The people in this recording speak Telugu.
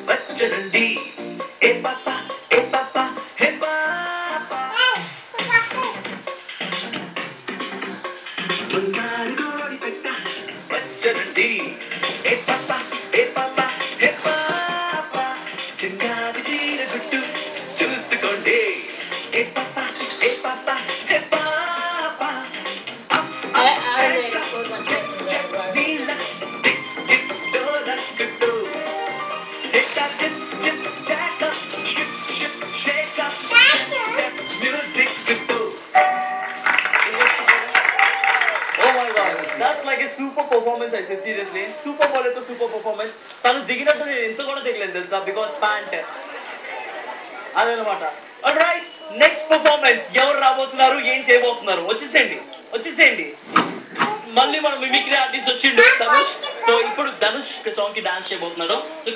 వచ్చనండి ఏ పాప ఏ పాప హే పాప బంగారు కోడి పెట్ట వచ్చనండి ఏ పాప ఏ పాప హే పాప చిన్నారి చీర గుట్టు చూసుకోండి ఏ పాప ఏ పాప హే పాప That's like a super performance, I say seriously. Super Bowl is a super performance. తను దిగినట్టు నేను ఎంత కూడా దిగలేదు తెలుసా బికాస్ ప్యాంట్ అదనమాట. ఆల్రైట్, నెక్స్ట్ పర్ఫార్మెన్స్ ఎవరు రాబోతున్నారు, ఏం చేయబోతున్నారు, వచ్చేసేయండి. మళ్ళీ మన మిమిక్రీ ఆర్టిస్ట్ వచ్చిండు ధనుష్. సో ఇప్పుడు ధనుష్ సాంగ్ కి డాన్స్ చేయబోతున్నాడు. సో